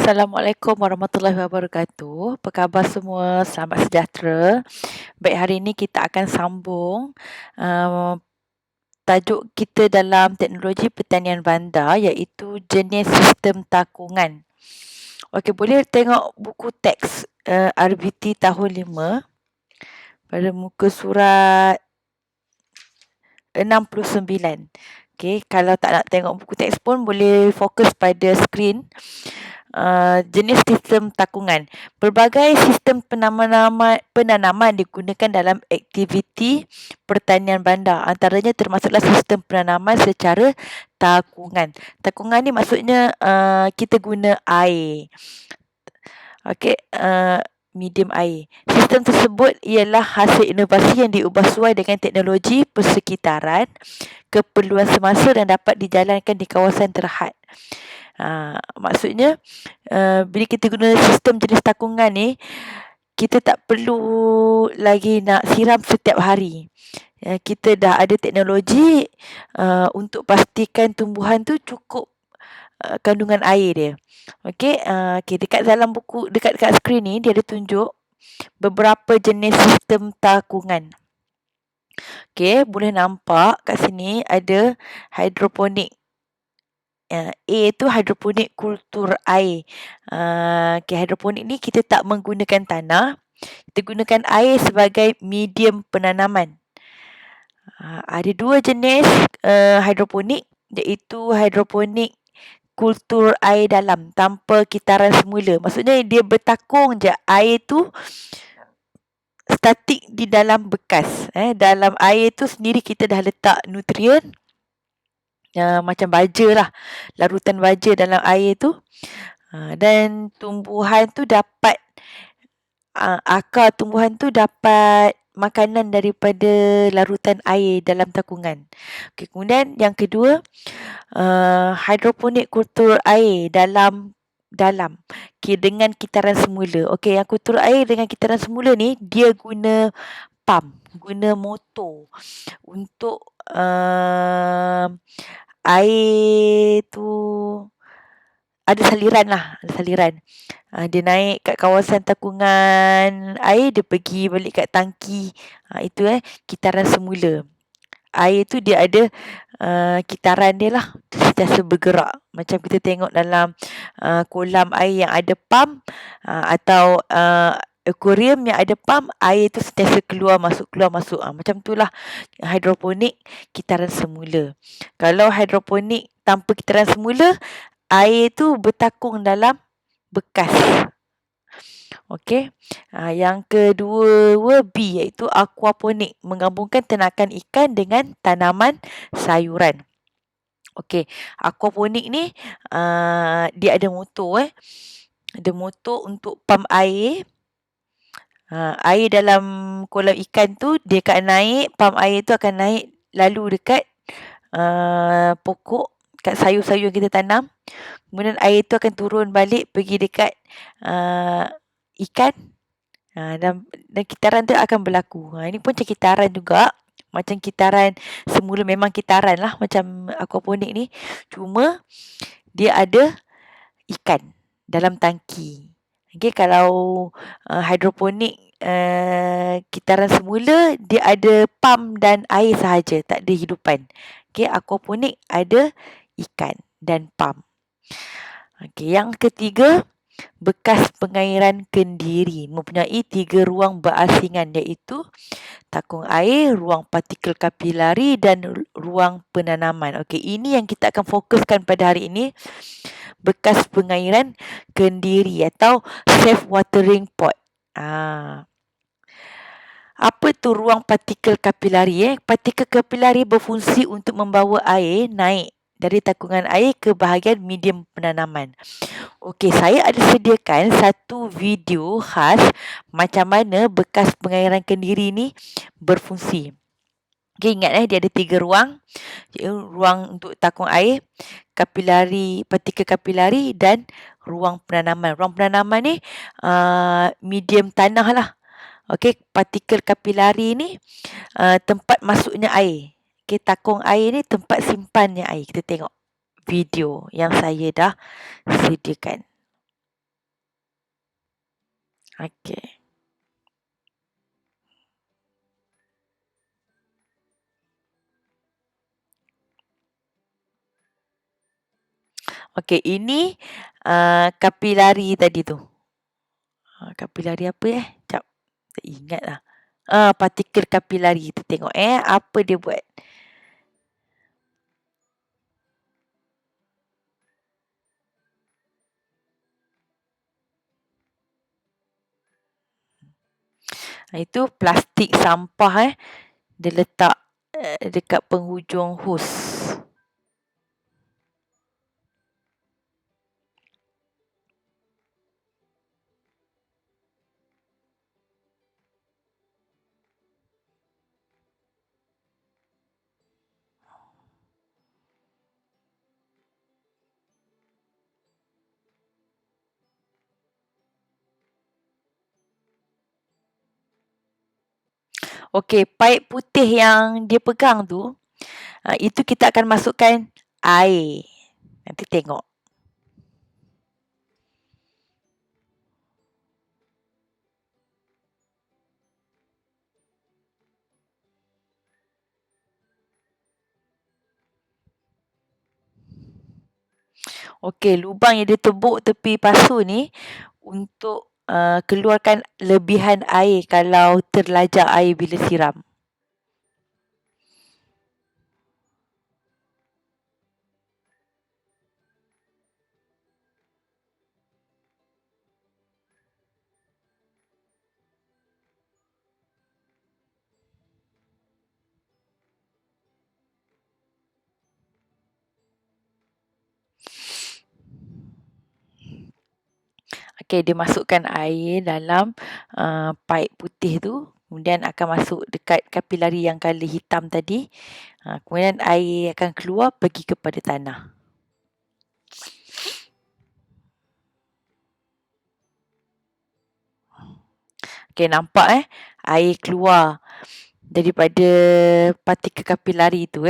Assalamualaikum warahmatullahi wabarakatuh. Apa khabar semua? Selamat sejahtera. Baik, hari ini kita akan sambung tajuk kita dalam teknologi pertanian bandar iaitu jenis sistem takungan. Okey, boleh tengok buku teks RBT tahun 5 pada muka surat 69. Okey, kalau tak nak tengok buku teks pun boleh fokus pada skrin. Jenis sistem takungan. Pelbagai sistem penanaman digunakan dalam aktiviti pertanian bandar. Antaranya termasuklah sistem penanaman secara takungan. Takungan ni maksudnya kita guna air. Okey, medium air. Sistem tersebut ialah hasil inovasi yang diubah sesuai dengan teknologi persekitaran, keperluan semasa dan dapat dijalankan di kawasan terhad. Maksudnya bila kita guna sistem jenis takungan ni, kita tak perlu lagi nak siram setiap hari. Kita dah ada teknologi untuk pastikan tumbuhan tu cukup kandungan air dia. Okey, dekat dalam buku, dekat skrin ni dia ada tunjuk beberapa jenis sistem takungan. Okey, boleh nampak kat sini ada hidroponik. A itu hidroponik kultur air. Hidroponik ni kita tak menggunakan tanah, kita gunakan air sebagai medium penanaman. Ada dua jenis hidroponik, iaitu hidroponik kultur air dalam tanpa kitaran semula. Maksudnya dia bertakung je, air tu statik di dalam bekas. Dalam air tu sendiri kita dah letak nutrien, macam baja lah, larutan baja dalam air tu, dan tumbuhan tu dapat akar tumbuhan tu dapat makanan daripada larutan air dalam takungan. Okay, kemudian yang kedua, hidroponik kultur air dalam dengan kitaran semula. Okey, yang kultur air dengan kitaran semula ni dia guna pump, guna motor untuk air tu ada saliran lah, ada saliran. Dia naik kat kawasan takungan air, dia pergi balik kat tangki. Itu kitaran semula. Air tu dia ada kitaran dia lah, sentiasa bergerak. Macam kita tengok dalam kolam air yang ada pump, atau akuarium yang ada pump, air tu sentiasa keluar masuk. Macam tu lah hidroponik kitaran semula. Kalau hidroponik tanpa kitaran semula, air tu bertakung dalam bekas. Okey. Yang kedua B, iaitu aquaponik, menggabungkan ternakan ikan dengan tanaman sayuran. Okey, aquaponik ni dia ada motor Ada motor untuk pump air. Air dalam kolam ikan tu dia akan naik, pump air tu akan naik lalu dekat pokok, kat sayur-sayur yang kita tanam. Kemudian air tu akan turun balik pergi dekat ikan, dan kitaran tu akan berlaku. Ini pun macam kitaran juga, macam kitaran semula, memang kitaran lah macam aquaponik ni, cuma dia ada ikan dalam tangki. Okay, kalau hidroponik kitaran semula, dia ada pump dan air sahaja, tak ada hidupan. Okay, aquaponik ada ikan dan pump. Okay, yang ketiga, bekas pengairan kendiri, mempunyai 3 ruang berasingan, iaitu takung air, ruang partikel kapilari dan ruang penanaman. Okey, ini yang kita akan fokuskan pada hari ini, bekas pengairan kendiri atau safe watering pot. Apa tu ruang partikel kapilari? Partikel kapilari berfungsi untuk membawa air naik dari takungan air ke bahagian medium penanaman. Okey, saya ada sediakan satu video khas macam mana bekas pengairan kendiri ni berfungsi. Okey, ingat dia ada 3 ruang. Ruang untuk takung air, kapilari, partikel kapilari dan ruang penanaman. Ruang penanaman ni medium tanah lah. Okey, partikel kapilari ni tempat masuknya air. Okey, takung air ni tempat simpannya air. Kita tengok video yang saya dah sediakan. Okey. Okey, ini kapilari tadi tu. Kapilari apa Jap, tak ingat lah. Partikel kapilari. Kita tengok apa dia buat. Itu plastik sampah dia letak dekat penghujung hos. Okey, paip putih yang dia pegang tu, itu kita akan masukkan air. Nanti tengok. Okey, lubang yang dia tebuk tepi pasu ni untuk keluarkan lebihan air kalau terlajak air bila siram. Okey, dia masukkan air dalam paip putih tu. Kemudian akan masuk dekat kapilari yang color hitam tadi. Kemudian air akan keluar pergi kepada tanah. Okey, nampak air keluar daripada partikel kapilari tu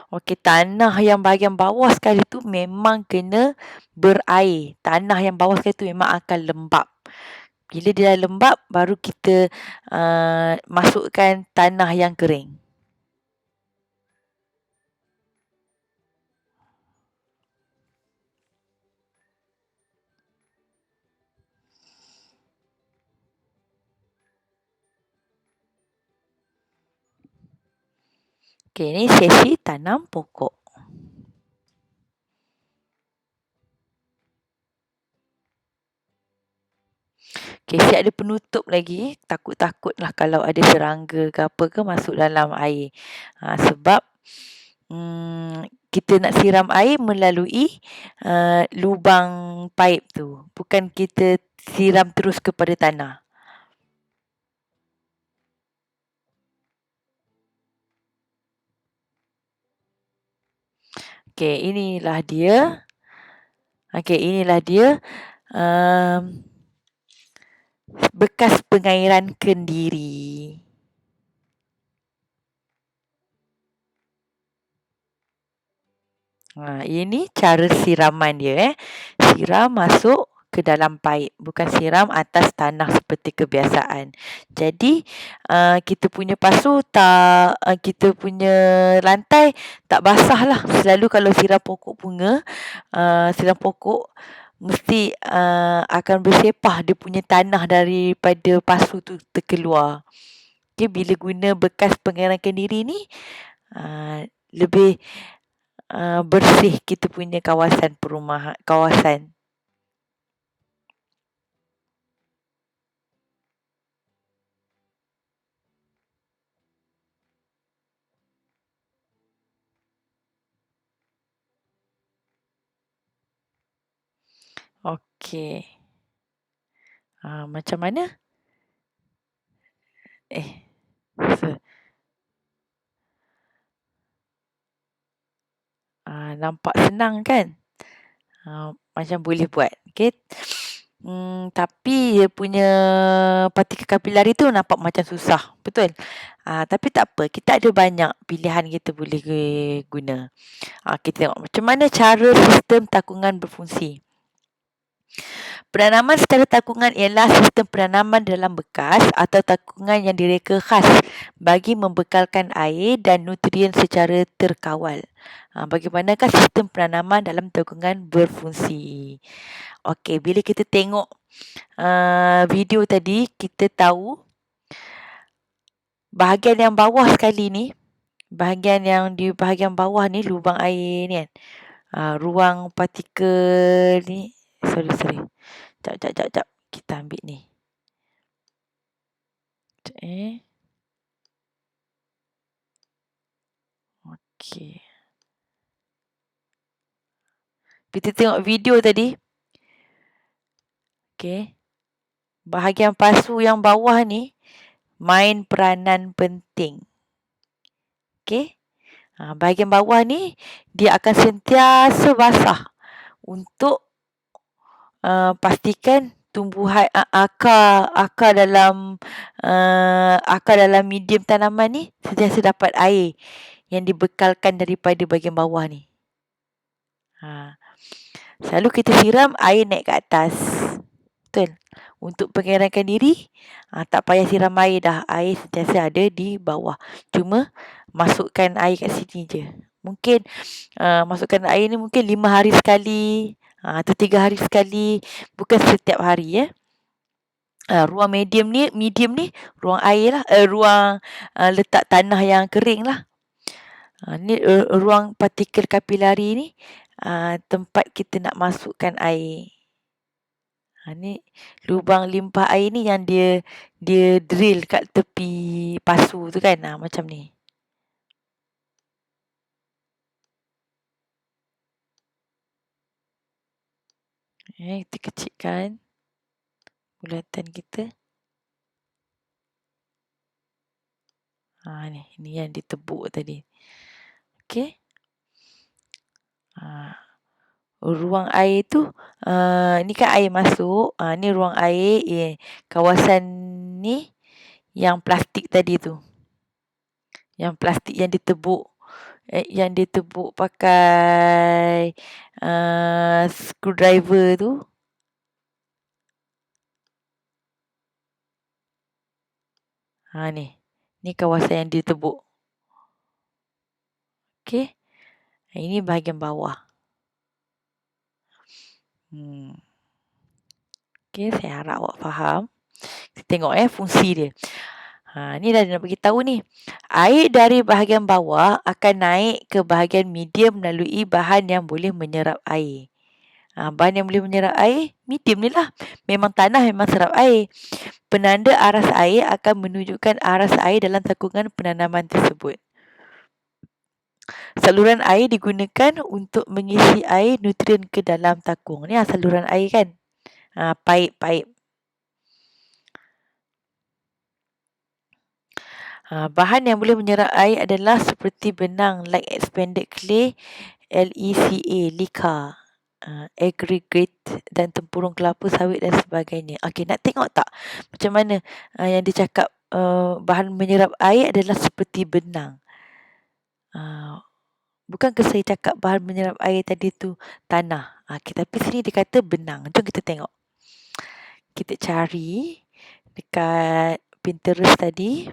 Okey, tanah yang bahagian bawah sekali tu memang kena berair. Tanah yang bawah sekali tu memang akan lembap. Bila dia dah lembap, baru kita masukkan tanah yang kering. Okey, ni sesi tanam pokok. Okey, siap ada penutup lagi. Takut-takutlah kalau ada serangga ke apa ke masuk dalam air. Sebab kita nak siram air melalui lubang paip tu. Bukan kita siram terus kepada tanah. Okey, inilah dia. Okey, inilah dia bekas pengairan kendiri. Ini cara siraman dia. Siram masuk ke dalam paip, bukan siram atas tanah seperti kebiasaan. Jadi kita punya pasu tak, kita punya lantai tak basah lah. Selalu kalau siram pokok bunga, siram pokok mesti akan bersepah dia punya tanah daripada pasu tu terkeluar. Okay, bila guna bekas pengairan kendiri ni lebih bersih kita punya kawasan perumahan, kawasan. Okey. Macam mana? Se- nampak senang kan? Macam boleh buat. Okay. Tapi dia punya partikel kapilari tu nampak macam susah. Betul? Tapi tak apa. Kita ada banyak pilihan kita boleh guna. Kita tengok macam mana cara sistem takungan berfungsi. Penanaman secara takungan ialah sistem penanaman dalam bekas atau takungan yang direka khas bagi membekalkan air dan nutrien secara terkawal. Bagaimanakah sistem penanaman dalam takungan berfungsi? Okey, bila kita tengok video tadi, kita tahu bahagian yang bawah sekali ni, bahagian yang di bahagian bawah ni, lubang air ni kan, ruang partikel ni, sorry. Jap. Kita ambil ni. Okey. Kita tengok video tadi. Okey. Bahagian pasu yang bawah ni main peranan penting. Okey. Bahagian bawah ni dia akan sentiasa basah untuk pastikan tumbuhan akar dalam medium tanaman ni sentiasa dapat air yang dibekalkan daripada bahagian bawah ni. Selalu kita siram air naik ke atas. Betul? Untuk pengerankan diri, tak payah siram air dah. Air sentiasa ada di bawah. Cuma masukkan air kat sini je. Mungkin masukkan air ni mungkin 5 hari sekali atau 3 hari sekali. Bukan setiap hari ya. Ruang medium ni ruang air lah. Ruang letak tanah yang kering lah. Ni ruang partikel kapilari ni tempat kita nak masukkan air. Ni lubang limpah air ni yang dia drill kat tepi pasu tu kan. Macam ni. Kita kecilkan bulatan kita. Ni yang ditebuk tadi. Okey. Ruang air tu, ni kan air masuk. Ni ruang air. Kawasan ni yang plastik tadi tu. Yang plastik yang ditebuk. Yang ditebuk pakai screwdriver tu. Ni kawasan yang ditebuk. Okey. Ini bahagian bawah. Okey, saya harap awak faham. Kita tengok fungsi dia. Ni dah nak bagi tahu ni. Air dari bahagian bawah akan naik ke bahagian medium melalui bahan yang boleh menyerap air. Bahan yang boleh menyerap air, medium ni lah. Memang tanah memang serap air. Penanda aras air akan menunjukkan aras air dalam takungan penanaman tersebut. Saluran air digunakan untuk mengisi air nutrien ke dalam takung. Ni saluran air kan. Paip. Bahan yang boleh menyerap air adalah seperti benang, like expanded clay, LECA, aggregate dan tempurung kelapa sawit dan sebagainya. Okey, nak tengok tak macam mana yang dia cakap bahan menyerap air adalah seperti benang. Bukankah saya cakap bahan menyerap air tadi tu tanah? Tapi sini dia kata benang. Jom kita tengok. Kita cari dekat Pinterest tadi.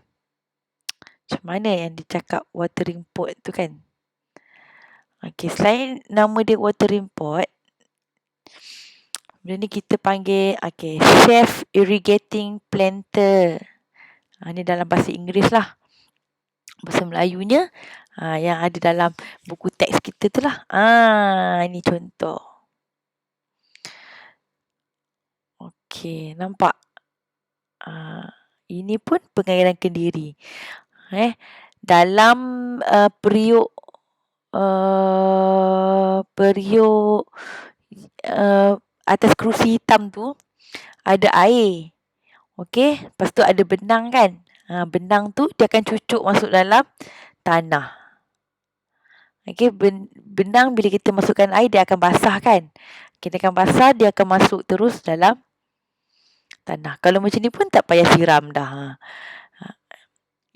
Macam mana yang dicakap watering pot tu kan. Okey, selain nama dia watering pot, benda ni kita panggil self irrigating planter. Ni dalam bahasa Inggeris lah. Bahasa Melayunya yang ada dalam buku teks kita tu lah. Ini contoh. Okey, nampak? Ini pun pengairan kendiri. Dalam periuk atas kerusi hitam tu ada air. Okey, lepas tu ada benang kan. Benang tu dia akan cucuk masuk dalam tanah. Okey, benang bila kita masukkan air dia akan basah kan. Dia akan basah, dia akan masuk terus dalam tanah. Kalau macam ni pun tak payah siram dah.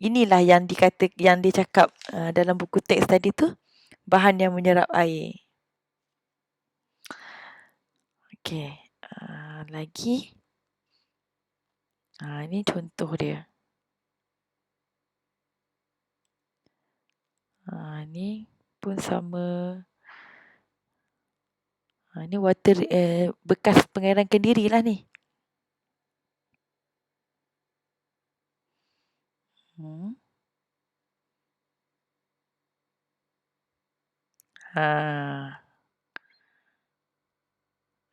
Inilah yang dia cakap dalam buku teks tadi tu, bahan yang menyerap air. Okey, lagi. Ini contoh dia. Ni pun sama. Ni water bekas pengairan Kendiri lah ni.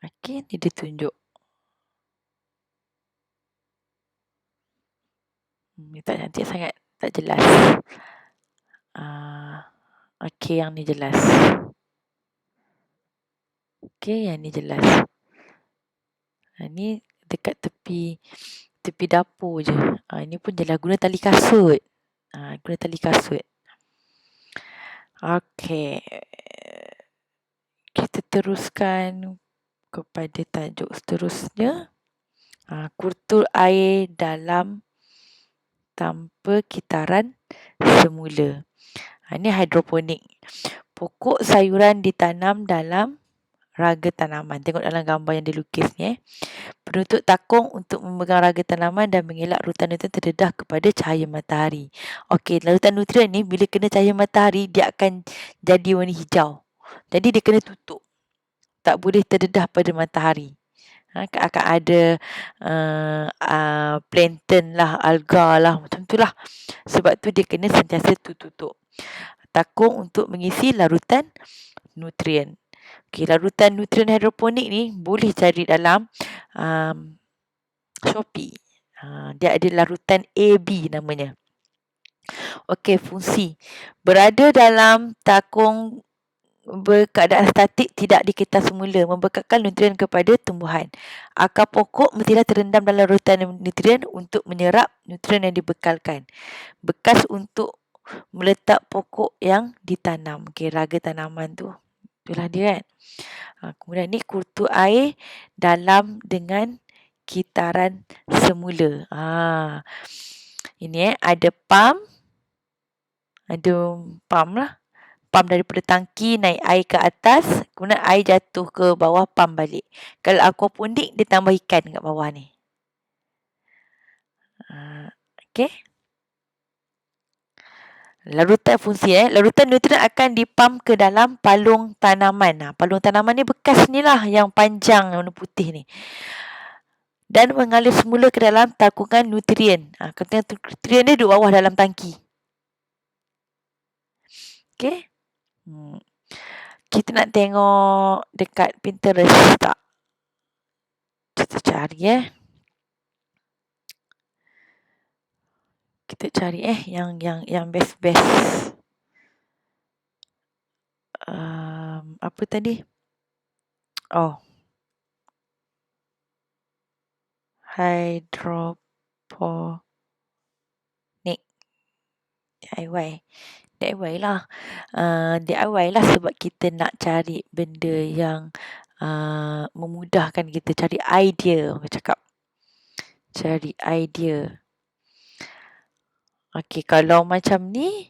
Okey, ni dia tunjuk. Ni tak cantik sangat, tak jelas. Okey, yang ni jelas. Okey, yang ni jelas. Ni dekat tepi dapur je. Ini pun jelas guna tali kasut. Guna tali kasut. Okey. Kita teruskan kepada tajuk seterusnya. Kurtul air dalam tanpa kitaran semula. Ini hidroponik. Pokok sayuran ditanam dalam raga tanaman. Tengok dalam gambar yang dilukis ni. Penutup takung untuk memegang raga tanaman dan mengelak rutan-rutan terdedah kepada cahaya matahari. Okey, larutan nutrien ni bila kena cahaya matahari, dia akan jadi warna hijau. Jadi dia kena tutup. Tak boleh terdedah pada matahari. Akan ada plankton lah, alga lah, macam tu lah. Sebab tu dia kena sentiasa tutup. Takung untuk mengisi larutan nutrien. Okey, larutan nutrien hidroponik ni boleh cari dalam Shopee. Dia ada larutan AB namanya. Okey, fungsi. Berada dalam takung berkeadaan statik tidak dikita semula, membekalkan nutrien kepada tumbuhan. Akar pokok mestilah terendam dalam larutan nutrien untuk menyerap nutrien yang dibekalkan. Bekas untuk meletak pokok yang ditanam. Okey, raga tanaman tu. Itulah dia kan. Kemudian ni kurtu air dalam dengan kitaran semula. Ini ada pam. Ada pam lah. Pam daripada tangki naik air ke atas, kemudian air jatuh ke bawah, pam balik. Kalau aquaponik, dia tambah ikan kat bawah ni. Okey. Larutan fungsi. Larutan nutrien akan dipam ke dalam palung tanaman. Palung tanaman ni bekas ni lah, yang panjang warna putih ni. Dan mengalir semula ke dalam takungan nutrien. Takungan nutrien ni duduk bawah dalam tangki. Okey. Kita nak tengok dekat Pinterest tak? Kita cari Kita cari yang best. Apa tadi? Hidroponik. DIY lah. DIY lah sebab kita nak cari benda yang memudahkan kita cari idea. Orang cakap cari idea. Okey, kalau macam ni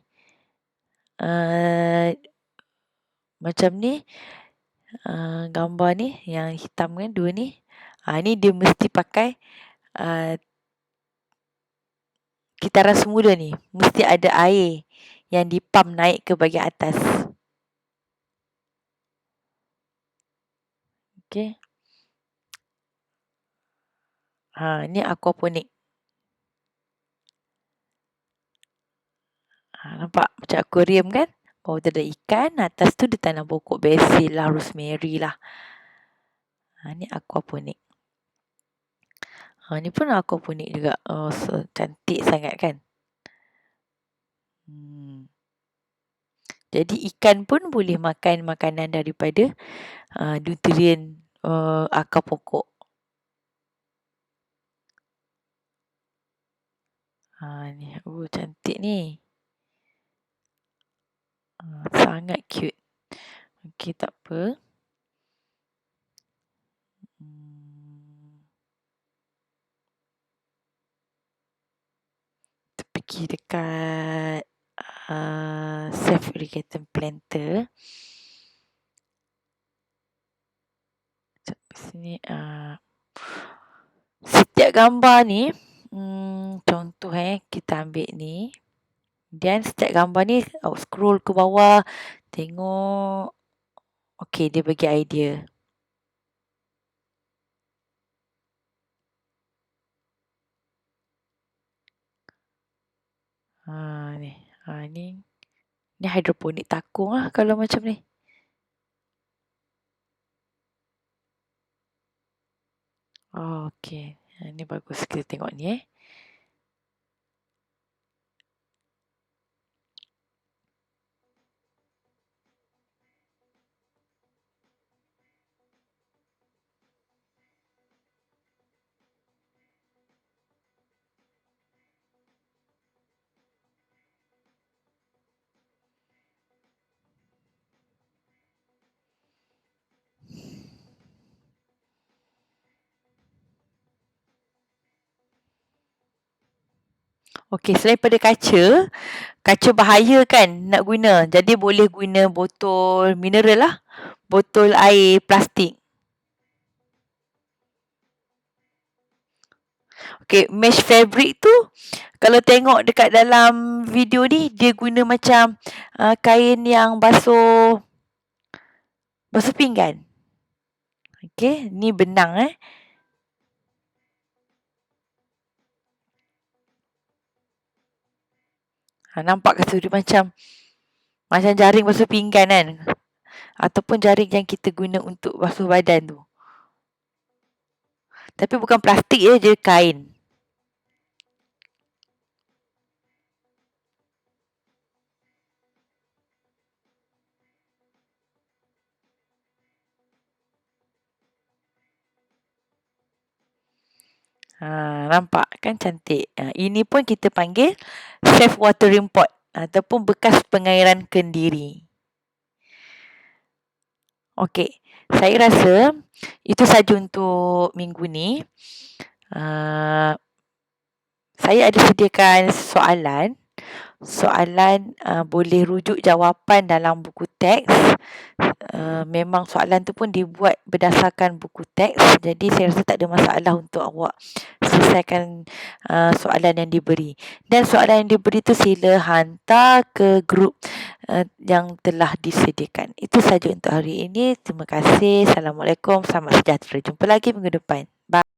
gambar ni yang hitam kan, dua ni. Ni dia mesti pakai kitaran semula ni. Mesti ada air yang dipam naik ke bahagian atas. Okey. Ni aquaponik. Nampak macam akuarium kan? Bawah tu ada ikan, atas tu ditanam pokok basil lah, rosemary lah. Ni aquaponik. Ni pun aquaponik juga. So cantik sangat kan? Jadi ikan pun boleh makan makanan daripada nutrien akar pokok. Ni. Cantik ni. Sangat cute. Okey, tak apa. pergi dekat self-irrigating planter. Sini setiap gambar ni, contoh kita ambil ni. Dan setiap gambar ni scroll ke bawah, tengok. Okey, dia bagi idea. Ni. Ni hidroponik takung lah kalau macam ni. Okey. Ni bagus kita tengok ni Okey, selain pada kaca bahaya kan nak guna. Jadi boleh guna botol mineral lah. Botol air plastik. Okey, mesh fabric tu kalau tengok dekat dalam video ni, dia guna macam kain yang basuh pinggan. Okey, ni benang nampak ke tu dia macam jaring basuh pinggan kan? Ataupun jaring yang kita guna untuk basuh badan tu. Tapi bukan plastik dia kain. Nampak kan cantik. Ini pun kita panggil safe watering pot ataupun bekas pengairan kendiri. Okey, saya rasa itu saja untuk minggu ni. Saya ada sediakan soalan. Boleh rujuk jawapan dalam buku teks. Memang soalan tu pun dibuat berdasarkan buku teks. Jadi saya rasa tak ada masalah untuk awak selesaikan soalan yang diberi. Dan soalan yang diberi tu sila hantar ke grup yang telah disediakan. Itu saja untuk hari ini. Terima kasih. Assalamualaikum. Selamat sejahtera. Jumpa lagi minggu depan. Bye.